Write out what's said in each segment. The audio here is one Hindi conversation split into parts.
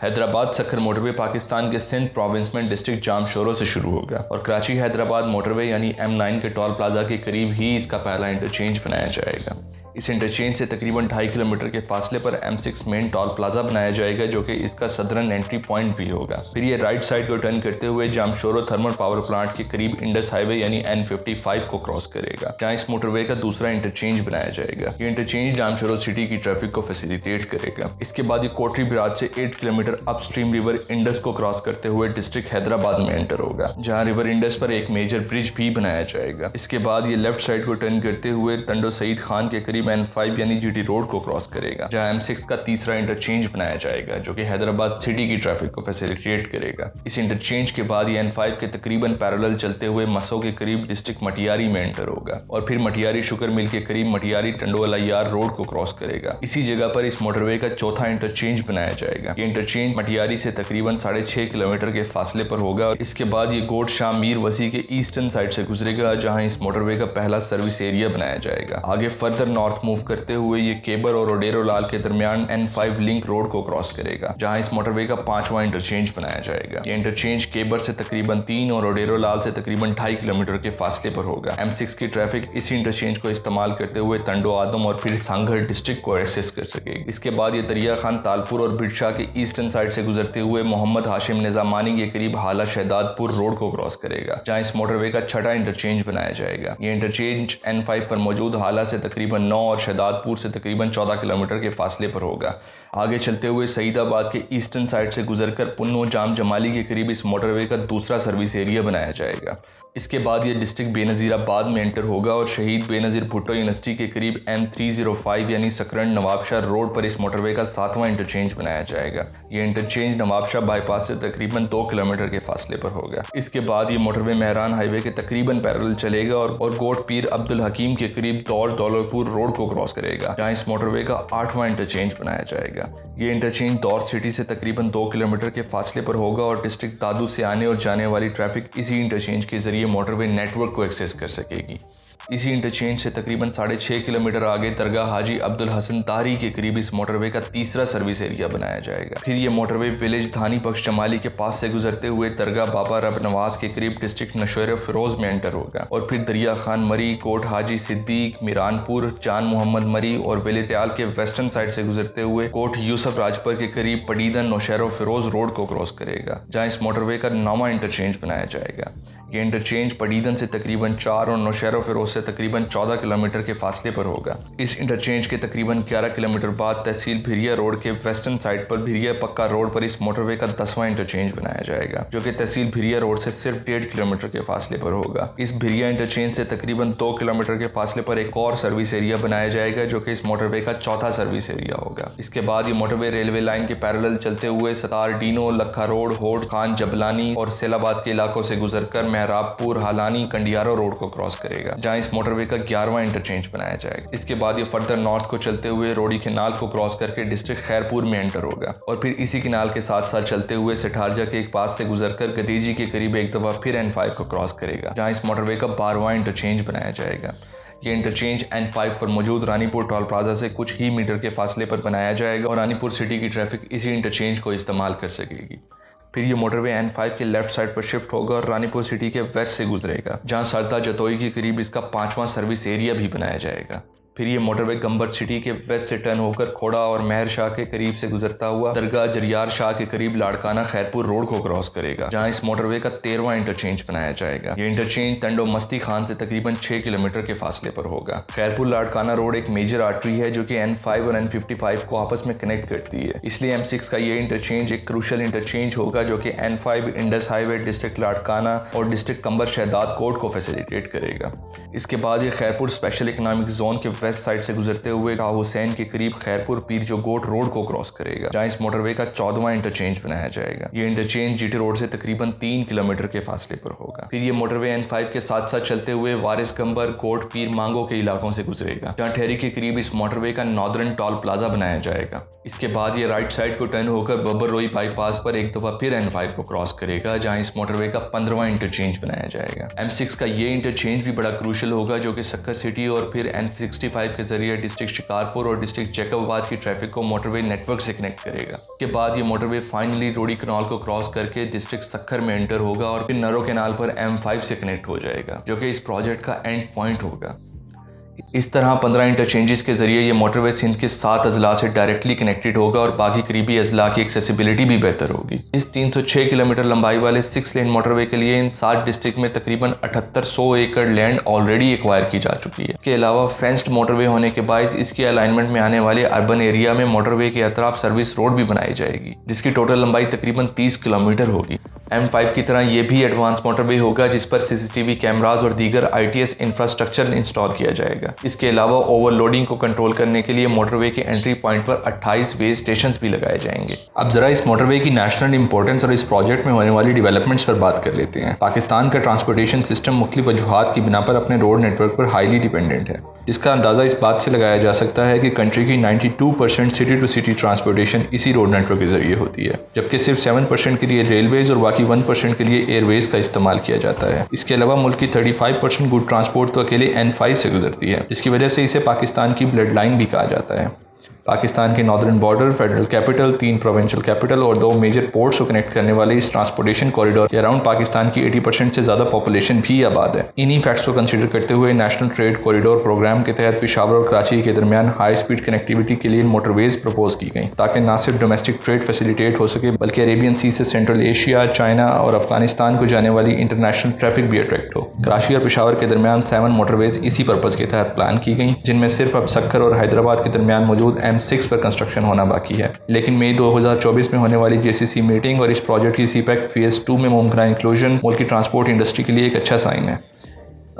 हैदराबाद सक्खर मोटरवे पाकिस्तान के सिंध प्रोविंस में डिस्ट्रिक्ट जामशोरो से शुरू होगा और कराची हैदराबाद मोटरवे यानी M9 के टोल प्लाजा के करीब ही इसका पहला इंटरचेंज बनाया जाएगा। इस इंटरचेंज से तकरीबन 2.5 किलोमीटर के फासले पर M6 मेन टोल प्लाजा बनाया जाएगा जो कि इसका सदरन एंट्री पॉइंट भी होगा। फिर ये राइट साइड को टर्न करते हुए जामशोरो थर्मल पावर प्लांट के करीब इंडस हाईवे यानी N55 को क्रॉस करेगा, जहां इस मोटरवे का दूसरा इंटरचेंज बनाया जाएगा। ये इंटरचेंज जामशोरो सिटी की ट्रैफिक को फैसिलिटेट करेगा। इसके बाद ये कोटरी बिराज से 8 किलोमीटर अपस्ट्रीम रिवर इंडस को क्रॉस करते हुए डिस्ट्रिक्ट हैदराबाद में एंटर होगा, जहाँ रिवर इंडस पर एक मेजर ब्रिज भी बनाया जाएगा। इसके बाद ये लेफ्ट साइड को टर्न करते हुए तंडो सईद खान के करीब N5 यानी GT रोड को क्रॉस करेगा, जहां M6 का तीसरा इंटरचेंज बनाया जाएगा जो कि हैदराबाद सिटी की ट्रैफिक को फैसिलिटेट करेगा। इस इंटरचेंज के बाद ये N5 के तकरीबन पैरेलल चलते हुए मसो के करीब डिस्ट्रिक्ट मटियारी में एंटर होगा और फिर मटियारी शुगर मिल के करीब मटियारी टंडोलायार रोड को क्रॉस करेगा। इसी जगह पर इस मोटरवे का चौथा इंटरचेंज बनाया जाएगा। ये इंटरचेंज मटियारी से तकरीबन 6.5 किलोमीटर के फासले पर होगा और इसके बाद ये गोड शाह मीर वसी के ईस्टर्न साइड से गुजरेगा, जहां इस मोटरवे का पहला सर्विस एरिया बनाया जाएगा। आगे फर्दर नॉर्थ मूव करते हुए ये केबर और रोडेरो लाल के दरमियान N5 लिंक रोड को क्रॉस करेगा, जहां इस मोटरवे का 5वां इंटरचेंज बनाया जाएगा। ये इंटरचेंज केबर से तकरीबन 3 और रोडेरो लाल से तकरीबन 2.5 किलोमीटर के फासले पर होगा। M6 की ट्रैफिक इसी इंटरचेंज को इस्तेमाल करते हुए तंडो आदम और फिर सांगढ़ डिस्ट्रिक्ट को एक्सेस कर सकेगी। इसके बाद ये दरिया खान तालपुर और बिरशाह के ईस्टर्न साइड से गुजरते हुए मोहम्मद हाशिम निजामानी के करीब हाला शहदादपुर रोड को क्रॉस करेगा, जहां इस मोटरवे का 6वां इंटरचेंज बनाया जाएगा। ये इंटरचेंज N5 पर मौजूद हाला से तकरीबन 9 और शहदादपुर से तकरीबन 14 किलोमीटर के फासले पर होगा। आगे चलते हुए सईदाबाद के ईस्टर्न साइड से गुजरकर पुन्नो जाम जमाली के करीब इस मोटरवे का दूसरा सर्विस एरिया बनाया जाएगा। इसके बाद ये डिस्ट्रिक्ट बेनज़ीराबाद में एंटर होगा और शहीद बेनज़ीर भुट्टो यूनिवर्सिटी के करीब M305 यानी सकरन नवाबशाह रोड पर इस मोटरवे का 7वां इंटरचेंज बनाया जाएगा। ये इंटरचेंज नवाबशाह बाईपास से तकरीबन 2 किलोमीटर के फासले पर होगा। इसके बाद ये मोटरवे मेहरान हाईवे के तकरीबन पैरेलल चलेगा और गोट पीर अब्दुल हकीम के करीब दौर दौलतपुर रोड को क्रॉस करेगा, जहाँ इस मोटरवे का 8वां इंटरचेंज बनाया जाएगा। ये इंटरचेंज दौर सिटी से तकरीबन 2 किलोमीटर के फासले पर होगा और डिस्ट्रिक्ट दादू से आने और जाने वाली ट्रैफिक इसी इंटरचेंज के जरिए मोटरवे नेटवर्क को एक्सेस कर सकेगी। इसी इंटरचेंज से तकरीबन 6.5 किलोमीटर आगे दरगाह हाजी अब्दुल हसन तारी के करीब इस मोटरवे का तीसरा सर्विस एरिया बनाया जाएगा। फिर ये मोटरवे विलेज धानी बख्श जमाली के पास से गुजरते हुए दरगाह बाबा रब नवाज के करीब डिस्ट्रिक्ट नशोर फिरोज में एंटर होगा और फिर दरिया खान मरी, कोट हाजी सिद्दीक, मीरानपुर, जान मोहम्मद मरी और वेलेत्याल के वेस्टर्न साइड से गुजरते हुए कोट यूसुफ राजपुर के करीब पडीदन नौशहर फिरोज रोड को क्रॉस करेगा, जहाँ इस मोटरवे का 9वां इंटरचेंज बनाया जाएगा। ये इंटरचेंज पडीदन से तकरीबन 4 और नौशहर फिरोज से तकरीबन 14 किलोमीटर के फासले पर होगा। इस इंटरचेंज के तकरीबन 11 किलोमीटर बाद तहसील भिरिया रोड के वेस्टर्न साइड पर भिरिया पक्का रोड पर इस मोटरवे का 10वां इंटरचेंज बनाया जाएगा, जो कि तहसील भिरिया रोड से सिर्फ 1.5 किलोमीटर के फासले पर होगा। इस भिरिया इंटरचेंज से तकरीबन 2 किलोमीटर के फासले पर एक और सर्विस एरिया बनाया जाएगा, जो कि इस मोटरवे का 4था सर्विस एरिया होगा। इसके बाद ये मोटरवे रेलवे लाइन के पैरेलल चलते हुए सतार डीनो, लखा रोड, होड खान, जबलानी और सैलाबाद के इलाकों से गुजरकर मेहराबपुर, हालानी, कंडियारो रोड को क्रॉस करेगा, जहां इस मोटरवे का 11वां इंटरचेंज बनाया जाएगा। इसके बाद ये फर्दर नॉर्थ को चलते हुए रोडी केनाल को क्रॉस करके डिस्ट्रिक्ट खैरपुर में एंटर होगा और फिर इसी केनाल के साथ साथ चलते हुए सठारजा के एक पास से गुजरकर गदीजी के करीब एक दफा फिर N5 को क्रॉस करेगा, जहां इस मोटरवे का 12वां इंटरचेंज बनाया जाएगा। ये इंटरचेंज N5 पर मौजूद रानीपुर टोल प्लाजा से कुछ ही मीटर के फासले पर बनाया जाएगा और रानीपुर सिटी की ट्रैफिक इसी इंटरचेंज को इस्तेमाल कर सकेगी। फिर ये मोटरवे N5 के लेफ्ट साइड पर शिफ्ट होगा और रानीपुर सिटी के वेस्ट से गुजरेगा, जहां सरदा जतोई के करीब इसका 5वां सर्विस एरिया भी बनाया जाएगा। फिर ये मोटरवे गंबर सिटी के वेस्ट से टर्न होकर खोड़ा और महर शाह के करीब से गुजरता हुआ दरगाह जरियार शाह के करीब लाड़काना खैरपुर रोड को क्रॉस करेगा, जहां इस मोटरवे का 13वां इंटरचेंज बनाया जाएगा। ये इंटरचेंज तंडो मस्ती खान से तकरीबन 6 किलोमीटर के फासले पर होगा। खैरपुर लाड़काना रोड एक मेजर आर्टरी है जो कि N5 और N55 को आपस में कनेक्ट करती है, इसलिए M6 का ये इंटरचेंज एक क्रूशल इंटरचेंज होगा जो कि N5 Indus highway, district Larkana और डिस्ट्रिक्ट कंबर शहदाद कोट को फैसिलिटेट करेगा। इसके बाद ये खैरपुर स्पेशल इकोनॉमिक जोन के वेस्ट साइड से गुजरते हुए शाह हुसैन के करीब खैरपुर पीर जो गोट रोड को क्रॉस करेगा, जहां इस मोटरवे का 14वां इंटरचेंज बनाया जाएगा। ये इंटरचेंज GT रोड से तकरीबन 3 किलोमीटर के फासले पर होगा। फिर ये मोटरवे N5 के साथ साथ चलते हुए वारिस गंबर, कोट पीर, मांगो के इलाकों से गुजरेगा, जहां ठहरी के करीब इस मोटरवे का नॉर्दर्न टोल प्लाजा बनाया जाएगा। इसके बाद ये राइट साइड को टर्न होकर बब्बर रोई बाईपास पर एक दफा फिर N5 को क्रॉस करेगा, जहां इस मोटरवे का 15वां इंटरचेंज बनाया जाएगा। M6 का ये इंटरचेंज भी बड़ा क्रूशल होगा जो कि सक्कर सिटी और फिर N65 M5 के जरिए डिस्ट्रिक्ट शिकारपुर और डिस्ट्रिक्ट जैकबाबाद की ट्रैफिक को मोटरवे नेटवर्क से कनेक्ट करेगा। इसके बाद ये मोटरवे फाइनली रोडी कनाल को क्रॉस करके डिस्ट्रिक्ट सक्खर में एंटर होगा और फिर नरो कैनाल पर M5 से कनेक्ट हो जाएगा, जो कि इस प्रोजेक्ट का एंड पॉइंट होगा। इस तरह 15 इंटरचेंजेस के जरिए ये मोटरवे सिंध के 7 अजला से डायरेक्टली कनेक्टेड होगा और बाकी करीबी अजला की एक्सेसिबिलिटी भी बेहतर होगी। इस 306 किलोमीटर लंबाई वाले 6 लेन मोटरवे के लिए इन 7 डिस्ट्रिक्ट में तकरीबन 7800 एकड़ लैंड ऑलरेडी एक्वायर की जा चुकी है। इसके अलावा फेंस्ड मोटरवे होने के बायस इसके अलाइनमेंट में आने वाले अर्बन एरिया में मोटरवे के अतराफ सर्विस रोड भी बनाई जाएगी, जिसकी टोटल लंबाई तकरीबन 30 किलोमीटर होगी। M5 की तरह ये भी एडवांस मोटरवे होगा जिस पर CCTV कैमराज और दीगर ITS इंफ्रास्ट्रक्चर इंस्टॉल किया जाएगा। इसके अलावा ओवरलोडिंग को कंट्रोल करने के लिए मोटरवे के एंट्री पॉइंट पर 28 वे स्टेशन भी लगाए जाएंगे। अब जरा इस मोटरवे की नेशनल इंपॉर्टेंस और इस प्रोजेक्ट में होने वाली डेवलपमेंट्स पर बात कर लेते हैं। पाकिस्तान का ट्रांसपोर्टेशन सिस्टम मुख्तलिफ वजूहात की बिना पर अपने रोड नेटवर्क पर हाईली डिपेंडेंट है, जिसका अंदाज़ा इस बात से लगाया जा सकता है कि कंट्री की 92% सिटी टू सिटी ट्रांसपोर्टेशन इसी रोड नेटवर्क के जरिए होती है, जबकि सिर्फ 7% के लिए रेलवेज और बाकी 1% के लिए एयरवेज का इस्तेमाल किया जाता है। इसके अलावा मुल्क की 35% गुड ट्रांसपोर्ट तो अकेले N5 से गुजरती है, जिसकी वजह से इसे पाकिस्तान की ब्लड लाइन भी कहा जाता है। पाकिस्तान के northern border, federal capital, 3 provincial capital और 2 मेजर पोर्ट्स को कनेक्ट करने वाले इस ट्रांसपोर्टेशन कॉरिडोर के अराउंड पाकिस्तान की 80% से ज़्यादा पॉपुलेशन भी आबाद है। इन्हीं फैक्ट्स को कंसीडर करते हुए नेशनल ट्रेड कॉरिडोर प्रोग्राम के तहत पेशावर और कराची के दरमियान हाई स्पीड कनेक्टिविटी के लिए मोटरवेज प्रपोज की गई, ताकि न सिर्फ डोमेस्टिक ट्रेड फैसिलिटेट हो सके बल्कि अरेबियन सी से सेंट्रल एशिया, चाइना और अफगानिस्तान को जाने वाली इंटरनेशनल ट्रैफिक भी अट्रैक्ट हो। कराची और पेशावर के दरमियान 7 मोटरवेज इसी पर्पज़ के तहत प्लान की गई, जिनमें सिर्फ अब सक्खर और हैदराबाद के दरमियान मौजूद M6 पर कंस्ट्रक्शन होना बाकी है। लेकिन मई 2024 में होने वाली JCC मीटिंग और इस प्रोजेक्ट की CPEC फेज़ 2 में मुमकिन इंक्लूजन मुल्क की ट्रांसपोर्ट इंडस्ट्री के लिए एक अच्छा साइन है।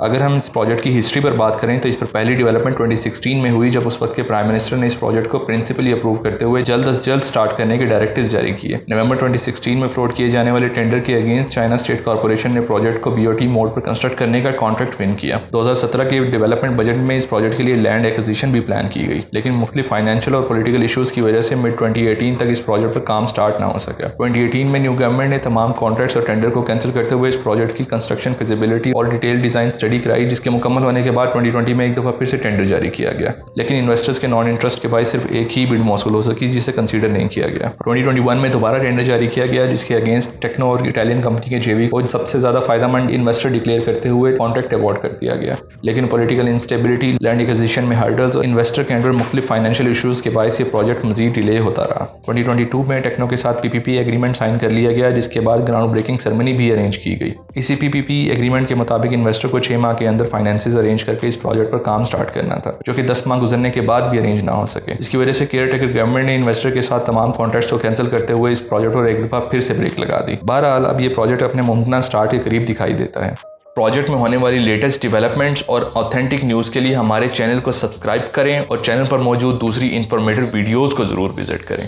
अगर हम इस प्रोजेक्ट की हिस्ट्री पर बात करें तो इस पर पहली डेवलपमेंट 2016 में हुई, जब उस वक्त के प्राइम मिनिस्टर ने इस प्रोजेक्ट को प्रिंसिपली अप्रूव करते हुए जल्द अज जल्द स्टार्ट करने के डायरेक्टिव्स जारी किए। नवंबर 2016 में फ्रॉड किए जाने वाले टेंडर के अगेंस्ट चाइना स्टेट कॉर्पोरेशन ने प्रोजेक्ट को BOT मोड पर कंस्ट्रक्ट करने का कॉन्ट्रैक्ट विन किया। 2017 के डेवलपमेंट बजट में इस प्रोजेक्ट के लिए लैंड एक्विजिशन भी प्लान की गई, लेकिन मुख्तलिफ फाइनेंशियल और पॉलिटिकल इशूज़ की वजह से मिड 2018 तक इस प्रोजेक्ट पर काम स्टार्ट ना हो सका। 2018 में न्यू गवर्नमेंट ने तमाम कॉन्ट्रैक्ट्स और टेंडर को कैंसिल करते हुए इस प्रोजेक्ट की कंस्ट्रक्शन फिजिबिलिटी और डिटेल डिज़ाइन स्टडी कराई, जिसके मुकम्मल होने के बाद 2020 में एक दफ़ा फिर से टेंडर जारी किया गया, लेकिन इन्वेस्टर्स के नॉन इंटरेस्ट के बायस सिर्फ एक ही बिड मौसूल हो सकी, जिसे कंसीडर नहीं किया गया। 2021 में दोबारा टेंडर जारी किया गया, जिसके अगेंस्ट टेक्नो और इटालियन कंपनी के JV को सबसे ज़्यादा फायदेमंद इन्वेस्टर डिक्लेयर करते हुए कॉन्ट्रैक्ट अवार्ड कर दिया गया। लेकिन पॉलिटिकल इंस्टेबिलिटी, लैंड एक्विजिशन में हर्डल्स और इन्वेस्टर के अंडर मुख्तलिफ फाइनेंशियल इशूज़ के बायस ये प्रोजेक्ट मजीद डिले होता रहा। 2022 में टेक्नो के साथ PPP एग्रीमेंट साइन कर लिया गया, जिसके बाद ग्राउंड ब्रेकिंग सेरेमनी भी अरेंज की गई। इसी PPP एग्रीमेंट के मुताबिक इन्वेस्टर को 6 माह के अंदर फाइनेंसेस अरेंज करके इस प्रोजेक्ट पर काम स्टार्ट करना था, जो कि 10 माह गुजरने के बाद भी अरेंज ना हो सके। इसकी वजह से केयर टेकर गवर्नमेंट ने इन्वेस्टर के साथ तमाम कॉन्ट्रैक्ट्स को कैंसिल करते हुए इस प्रोजेक्ट पर एक दफ़ा फिर से ब्रेक लगा दी। बहरहाल अब ये प्रोजेक्ट अपने मुमकिन स्टार्ट के करीब दिखाई देता है। प्रोजेक्ट में होने वाली लेटेस्ट डेवलपमेंट्स और ऑथेंटिक न्यूज़ के लिए हमारे चैनल को सब्सक्राइब करें और चैनल पर मौजूद दूसरी इंफॉर्मेटिव वीडियोज़ को ज़रूर विजिट करें।